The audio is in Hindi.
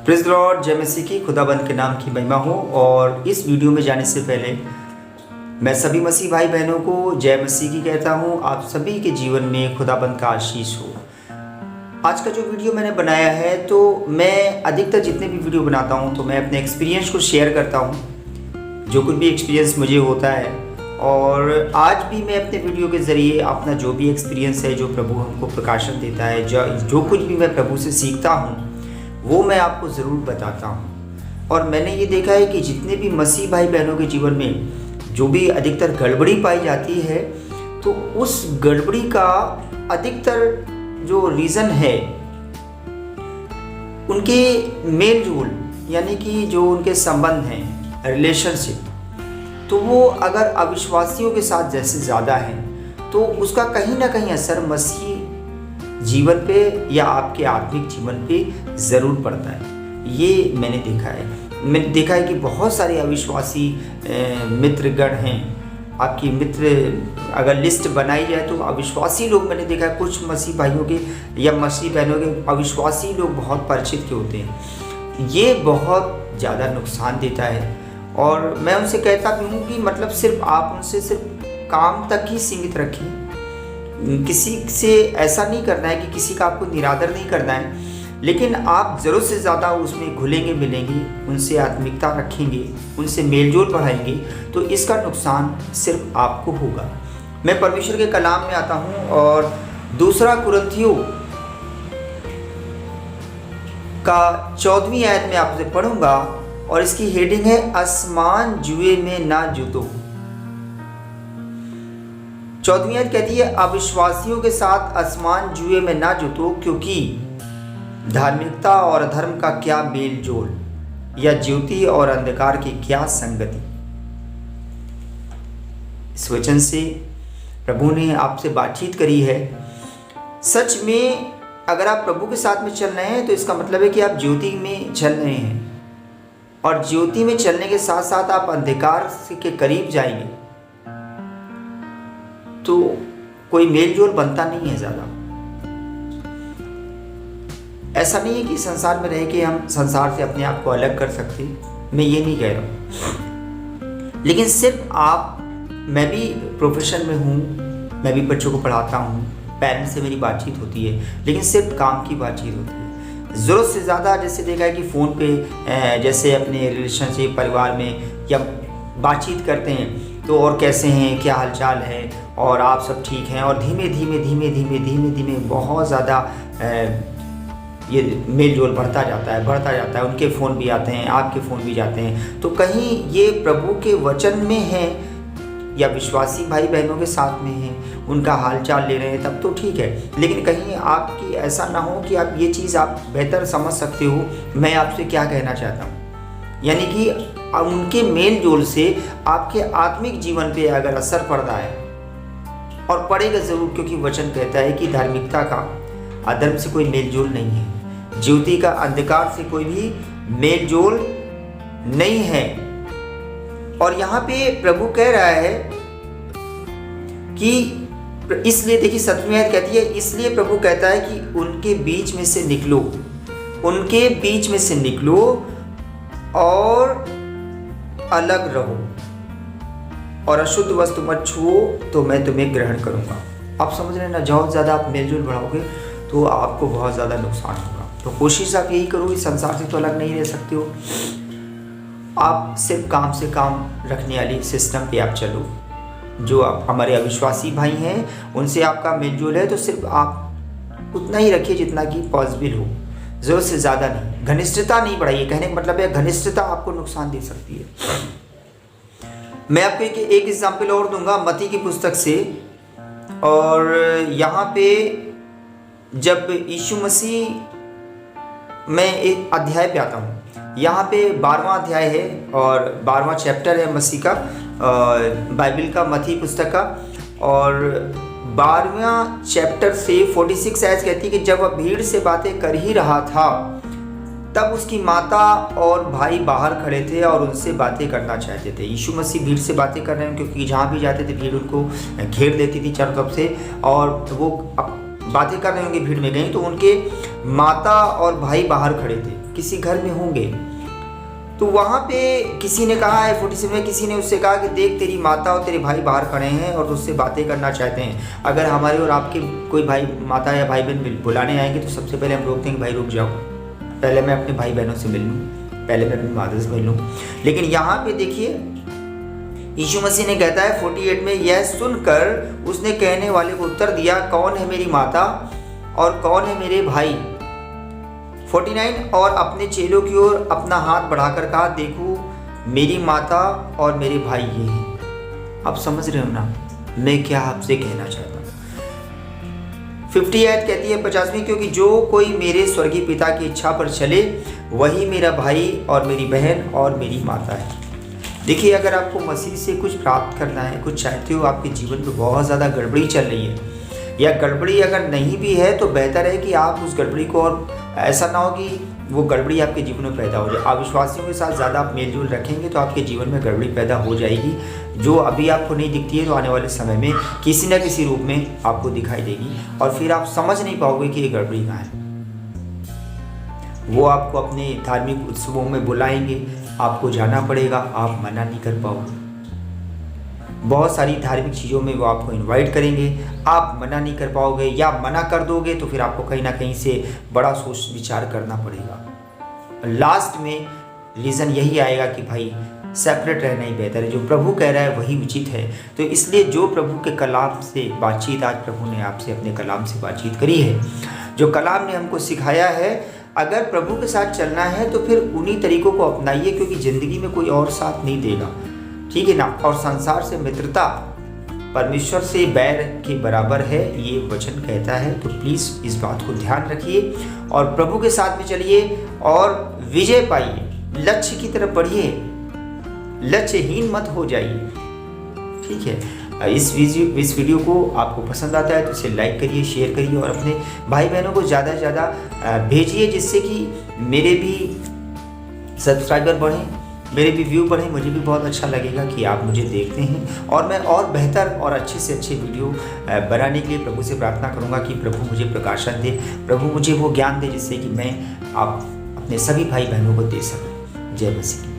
प्रेज़ द लॉर्ड, जय मसीह की, खुदाबंद के नाम की महिमा हो। और इस वीडियो में जाने से पहले मैं सभी मसीह भाई बहनों को जय मसीह की कहता हूँ। आप सभी के जीवन में खुदाबंद का आशीष हो। आज का जो वीडियो मैंने बनाया है, तो मैं अधिकतर जितने भी वीडियो बनाता हूँ तो मैं अपने एक्सपीरियंस को शेयर करता हूँ, जो कुछ भी एक्सपीरियंस मुझे होता है। और आज भी मैं अपने वीडियो के ज़रिए अपना जो भी एक्सपीरियंस है, जो प्रभु हमको प्रकाशन देता है, जो कुछ भी मैं प्रभु से सीखता हूँ, वो मैं आपको ज़रूर बताता हूँ। और मैंने ये देखा है कि जितने भी मसीह भाई बहनों के जीवन में जो भी अधिकतर गड़बड़ी पाई जाती है, तो उस गड़बड़ी का अधिकतर जो रीज़न है, उनके मेल जोल यानी कि जो उनके संबंध हैं, रिलेशनशिप, तो वो अगर अविश्वासियों के साथ जैसे ज़्यादा है, तो उसका कहीं ना कहीं असर मसीह जीवन पे या आपके आत्मिक जीवन पे ज़रूर पड़ता है। ये मैंने देखा है कि बहुत सारे अविश्वासी मित्रगण हैं। आपकी मित्र अगर लिस्ट बनाई जाए तो अविश्वासी लोग मैंने देखा है, कुछ मसीह भाइयों के या मसीह बहनों के अविश्वासी लोग बहुत परिचित के होते हैं। ये बहुत ज़्यादा नुकसान देता है। और मैं उनसे कहता भी हूँ कि मतलब सिर्फ आप उनसे सिर्फ काम तक ही सीमित रखें। किसी से ऐसा नहीं करना है कि किसी का आपको निरादर नहीं करना है, लेकिन आप ज़रूरत से ज़्यादा उसमें घुलेंगे मिलेंगे, उनसे आत्मिकता रखेंगे, उनसे मेलजोल बढ़ाएंगे, तो इसका नुकसान सिर्फ आपको होगा। मैं परमेश्वर के कलाम में आता हूँ और दूसरा कुरिन्थियों का 14वीं आयत में आपसे पढ़ूंगा, और इसकी हेडिंग है आसमान जुए में ना जूतो। 14वीं आयत कहती है, अविश्वासियों के साथ आसमान जुए में ना जूतो, क्योंकि धार्मिकता और अधर्म का क्या मेल जोल, या ज्योति और अंधकार की क्या संगति। इस वचन से प्रभु ने आपसे बातचीत करी है। सच में अगर आप प्रभु के साथ में चल रहे हैं, तो इसका मतलब है कि आप ज्योति में चल रहे हैं, और ज्योति में चलने के साथ साथ आप अंधकार के करीब जाएंगे, तो कोई मेल जोल बनता नहीं है ज़्यादा। ऐसा नहीं है कि संसार में रह के हम संसार से अपने आप को अलग कर सकते, मैं ये नहीं कह रहा हूँ। लेकिन सिर्फ आप, मैं भी प्रोफेशन में हूँ, मैं भी बच्चों को पढ़ाता हूँ, पेरेंट्स से मेरी बातचीत होती है, लेकिन सिर्फ काम की बातचीत होती है। ज़रूरत से ज़्यादा जैसे देखा है कि फ़ोन पे जैसे अपने रिलेशनशिप, परिवार में या बातचीत करते हैं, तो और कैसे हैं, क्या हालचाल है, और आप सब ठीक हैं, और धीमे धीमे बहुत ज़्यादा ये मेल जोल बढ़ता जाता है। उनके फ़ोन भी आते हैं, आपके फ़ोन भी जाते हैं। तो कहीं ये प्रभु के वचन में है या विश्वासी भाई बहनों के साथ में हैं, उनका हालचाल ले रहे हैं, तब तो ठीक है। लेकिन कहीं आपकी ऐसा ना हो कि आप ये चीज़ आप बेहतर समझ सकते हो मैं आपसे क्या कहना चाहता हूँ, यानी कि उनके मेल जोल से आपके आत्मिक जीवन पे अगर असर पड़ रहा है, और पड़ेगा ज़रूर, क्योंकि वचन कहता है कि धार्मिकता का अधर्म से कोई मेल जोल नहीं है, ज्योति का अंधकार से कोई भी मेल जोल नहीं है। और यहाँ पे प्रभु कह रहा है कि इसलिए, देखिए 7वीं आयत कहती है, इसलिए प्रभु कहता है कि उनके बीच में से निकलो, उनके बीच में से निकलो और अलग रहो, और अशुद्ध वस्तु मत छुओ, तो मैं तुम्हें ग्रहण करूंगा। आप समझ रहे हैं ना, बहुत ज़्यादा आप मेलजोल बढ़ाओगे तो आपको बहुत ज़्यादा नुकसान होगा। तो कोशिश आप यही करो, इस संसार से तो अलग नहीं रह सकते हो। आप सिर्फ काम से काम रखने वाली सिस्टम पे आप चलो। जो आप हमारे अविश्वासी भाई हैं, उनसे आपका मेलजोल है, तो सिर्फ आप उतना ही रखिए जितना कि पॉसिबल हो, ज़रूरत से ज़्यादा नहीं। घनिष्ठता नहीं बढ़ाइए। कहने का मतलब है घनिष्ठता आपको नुकसान दे सकती है। मैं आपको एक एग्जाम्पल और दूंगा मत्ती की पुस्तक से। और यहाँ पे जब यीशु मसीह, मैं एक अध्याय पे आता हूँ, यहाँ पे 12वां अध्याय है और 12वां चैप्टर है मसीह का, बाइबल का, मत्ती पुस्तक का। और 12वां चैप्टर से 46 आयत कहती है कि जब वह भीड़ से बातें कर ही रहा था, तब उसकी माता और भाई बाहर खड़े थे और उनसे बातें करना चाहते थे। यीशु मसीह भीड़ से बातें कर रहे हैं, क्योंकि जहाँ भी जाते थे भीड़ उनको घेर लेती थी चारों तरफ से, और वो बातें कर रहे होंगे, भीड़ में गई, तो उनके माता और भाई बाहर खड़े थे। किसी घर में होंगे, तो वहाँ पे किसी ने कहा है 47 में, किसी ने उससे कहा कि देख तेरी माता और तेरे भाई बाहर खड़े हैं और उससे बातें करना चाहते हैं। अगर हमारे और आपके कोई भाई माता या भाई बहन बुलाने आएंगे तो सबसे पहले हम रोकते हैं कि भाई रुक जाओ, पहले मैं अपने भाई बहनों से मिल लूँ, पहले मैं अपनी माता से मिल लूँ। लेकिन यहाँ पे देखिए यीशु मसीह ने कहता है 48 में, यह सुनकर उसने कहने वाले को उत्तर दिया, कौन है मेरी माता और कौन है मेरे भाई। 49 और अपने चेलों की ओर अपना हाथ बढ़ाकर कहा, देखो मेरी माता और मेरे भाई ये हैं। आप समझ रहे हो ना मैं क्या आपसे कहना चाहता हूँ। 58 कहती है 50वीं, क्योंकि जो कोई मेरे स्वर्गीय पिता की इच्छा पर चले वही मेरा भाई और मेरी बहन और मेरी माता है। देखिए अगर आपको मसीह से कुछ प्राप्त करना है, कुछ चाहते हो, आपके जीवन में बहुत ज़्यादा गड़बड़ी चल रही है या गड़बड़ी अगर नहीं भी है तो बेहतर है कि आप उस गड़बड़ी को, और ऐसा ना हो कि वो गड़बड़ी आपके जीवन में पैदा हो जाए। अविश्वासियों के साथ ज़्यादा आप मेलजोल रखेंगे तो आपके जीवन में गड़बड़ी पैदा हो जाएगी, जो अभी आपको नहीं दिखती है तो आने वाले समय में किसी न किसी रूप में आपको दिखाई देगी और फिर आप समझ नहीं पाओगे कि ये गड़बड़ी कहाँ है। वो आपको अपने धार्मिक उत्सवों में बुलाएंगे, आपको जाना पड़ेगा, आप मना नहीं कर पाओगे। बहुत सारी धार्मिक चीज़ों में वो आपको इनवाइट करेंगे, आप मना नहीं कर पाओगे, या मना कर दोगे तो फिर आपको कहीं ना कहीं से बड़ा सोच विचार करना पड़ेगा। लास्ट में रीज़न यही आएगा कि भाई सेपरेट रहना ही बेहतर है, जो प्रभु कह रहा है वही उचित है। तो इसलिए जो प्रभु के कलाम से बातचीत, आज प्रभु ने आपसे अपने कलाम से बातचीत करी है, जो कलाम ने हमको सिखाया है, अगर प्रभु के साथ चलना है तो फिर उन्हीं तरीकों को अपनाइए, क्योंकि ज़िंदगी में कोई और साथ नहीं देगा, ठीक है ना। और संसार से मित्रता परमेश्वर से बैर के बराबर है, ये वचन कहता है। तो प्लीज़ इस बात को ध्यान रखिए और प्रभु के साथ में चलिए और विजय पाइए, लक्ष्य की तरफ बढ़िए, लक्ष्यहीन मत हो जाइए, ठीक है। इस वीडियो को आपको पसंद आता है तो इसे लाइक करिए, शेयर करिए और अपने भाई बहनों को ज़्यादा से ज़्यादा भेजिए, जिससे कि मेरे भी सब्सक्राइबर बढ़ें, मेरे भी व्यू बढ़ें। मुझे भी बहुत अच्छा लगेगा कि आप मुझे देखते हैं और मैं और बेहतर और अच्छे से अच्छे वीडियो बनाने के लिए प्रभु से प्रार्थना करूंगा कि प्रभु मुझे प्रकाशन दे, प्रभु मुझे वो ज्ञान दे जिससे कि मैं आप अपने सभी भाई बहनों को दे सकूं। जय मसीह।